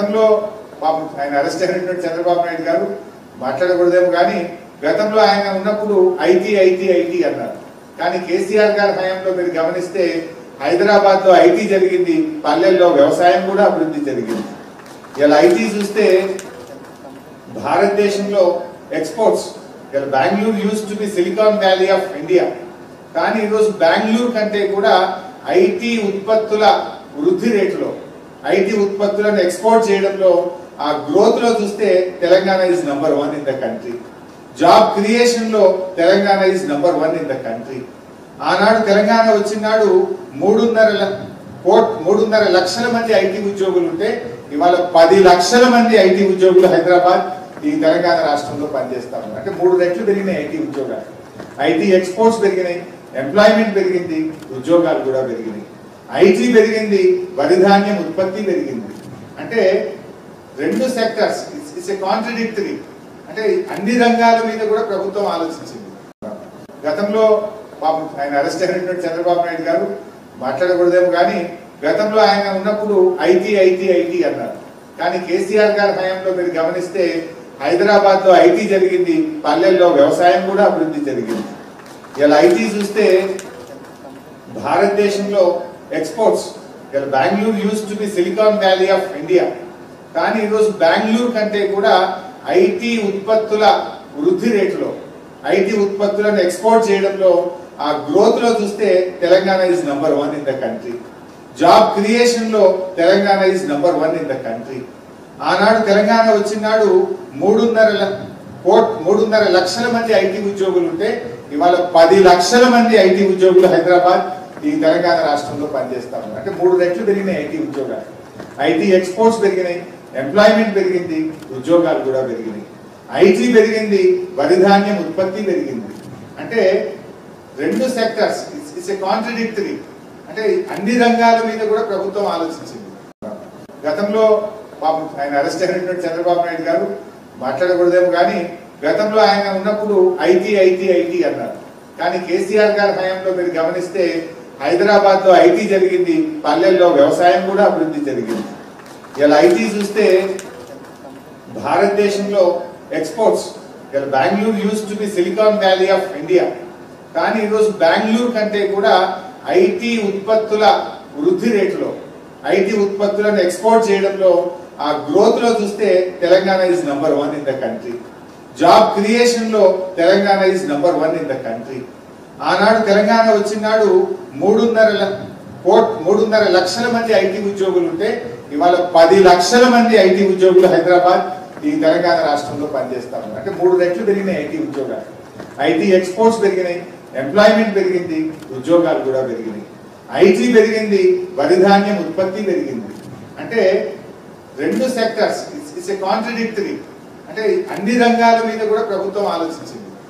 గతంలో ఆయన అరెస్ట్ అయినటువంటి చంద్రబాబు నాయుడు గారు మాట్లాడకూడదేమో కానీ గతంలో ఆయన ఉన్నప్పుడు ఐటీ ఐటీ ఐటీ అన్నారు. కానీ కేసీఆర్ గారి హయాంలో మీరు గమనిస్తే హైదరాబాద్ లో ఐటీ జరిగింది, పల్లెల్లో వ్యవసాయం కూడా అభివృద్ధి జరిగింది. ఇలా ఐటీ చూస్తే భారతదేశంలో ఎక్స్పోర్ట్స్ ఇలా Bengaluru use to be silicon valley of India, కానీ ఈరోజు బెంగళూరు కంటే కూడా ఐటీ ఉత్పత్తుల వృద్ధి రేటులో, ఐటీ ఉత్పత్తులను ఎక్స్పోర్ట్ చేయడంలో, ఆ గ్రోత్ లో చూస్తే Telangana is number 1 in the country. Job creation లో Telangana is number 1 in the country. ఆనాడు తెలంగాణ వచ్చినాడు 3.5 లక్షల మంది ఐటీ ఉద్యోగులు ఉంటే ఇవాళ 10 లక్షల మంది ఐటీ ఉద్యోగులు హైదరాబాద్ ఈ తెలంగాణ రాష్ట్రంలో పనిచేస్తా ఉన్నారు. అంటే 3 రెట్లు పెరిగినాయి ఐటీ ఉద్యోగాలు. ఐటీ ఎక్స్పోర్ట్స్ పెరిగినాయి, ఎంప్లాయ్మెంట్ పెరిగింది, ఉద్యోగాలు కూడా పెరిగినాయి. ఐటీ పెరిగింది, వరి ధాన్యం ఉత్పత్తి పెరిగింది. అంటే 2 సెక్టర్స్ ఇట్స్ ఏ కాంట్రడిక్టరీ. అంటే అన్ని రంగాల మీద కూడా ప్రభుత్వం ఆలోచించింది. గతంలో ఆయన అరెస్ట్ అయినటువంటి చంద్రబాబు నాయుడు గారు మాట్లాడకూడదేమో కానీ గతంలో ఆయన ఉన్నప్పుడు ఐటీ ఐటీ ఐటీ అన్నారు. కానీ కేసీఆర్ గారి హయాంలో మీరు గమనిస్తే హైదరాబాద్ లో ఐటీ జరిగింది, పల్లెల్లో వ్యవసాయం కూడా అభివృద్ధి జరిగింది. ఇలా ఐటీ చూస్తే భారతదేశంలో ఎక్స్పోర్ట్స్ ఇలా Bengaluru use to be silicon valley of India, కానీ ఈరోజు బెంగళూరు కంటే కూడా ఐటీ ఉత్పత్తుల వృద్ధి రేటులో, ఐటీ ఉత్పత్తులను ఎక్స్పోర్ట్ చేయడంలో, ఆ గ్రోత్ లో చూస్తే Telangana is number 1 in the country. Job creation లో Telangana is number 1 in the country. ఆనాడు తెలంగాణ వచ్చినాడు 3.5 లక్షల మంది ఐటీ ఉద్యోగులు ఉంటే ఇవాళ 10 లక్షల మంది ఐటీ ఉద్యోగులు హైదరాబాద్ ఈ తెలంగాణ రాష్ట్రంలో పనిచేస్తా ఉన్నారు. అంటే 3 రెట్లు పెరిగినాయి ఐటీ ఉద్యోగాలు. ఐటీ ఎక్స్పోర్ట్స్ పెరిగినాయి, ఎంప్లాయ్మెంట్ పెరిగింది, ఉద్యోగాలు కూడా పెరిగినాయి. ఐటీ పెరిగింది, వరి ధాన్యం ఉత్పత్తి పెరిగింది. అంటే 2 సెక్టర్స్ ఇట్స్ ఏ కాంట్రడిక్టరీ. అంటే అన్ని రంగాల మీద కూడా ప్రభుత్వం ఆలోచించింది. గతంలో ఆయన అరెస్ట్ అయినటువంటి చంద్రబాబు నాయుడు గారు మాట్లాడకూడదేమో కానీ గతంలో ఆయన ఉన్నప్పుడు ఐటీ ఐటీ ఐటీ అన్నారు. కానీ కేసీఆర్ గారి హయాంలో మీరు గమనిస్తే హైదరాబాద్ లో ఐటీ జరిగింది, పల్లెల్లో వ్యవసాయం కూడా అభివృద్ధి జరిగింది. ఇలా ఐటీ చూస్తే భారతదేశంలో ఎక్స్పోర్ట్స్ ఇలా Bengaluru use to be silicon valley of India, కానీ ఈరోజు బెంగళూరు కంటే కూడా ఐటీ ఉత్పత్తుల వృద్ధి రేటులో, ఐటీ ఉత్పత్తులను ఎక్స్పోర్ట్ చేయడంలో, ఆ గ్రోత్ లో చూస్తే Telangana is number 1 in the country. Job creation లో Telangana is number 1 in the country. ఆనాడు తెలంగాణ వచ్చినాడు 3.5 లక్షల మంది ఐటీ ఉద్యోగులు ఉంటే ఇవాళ 10 లక్షల మంది ఐటీ ఉద్యోగులు హైదరాబాద్ ఈ తెలంగాణ రాష్ట్రంలో పనిచేస్తా ఉన్నారు. అంటే 3 రెట్లు పెరిగినాయి ఐటీ ఉద్యోగాలు. ఐటీ ఎక్స్పోర్ట్స్ పెరిగినాయి, ఎంప్లాయ్మెంట్ పెరిగింది, ఉద్యోగాలు కూడా పెరిగినాయి. ఐటీ పెరిగింది, వరి ధాన్యం ఉత్పత్తి పెరిగింది. అంటే 2 సెక్టర్స్ ఇట్స్ ఏ కాంట్రడిక్టరీ. అంటే అన్ని రంగాల మీద కూడా ప్రభుత్వం ఆలోచించింది.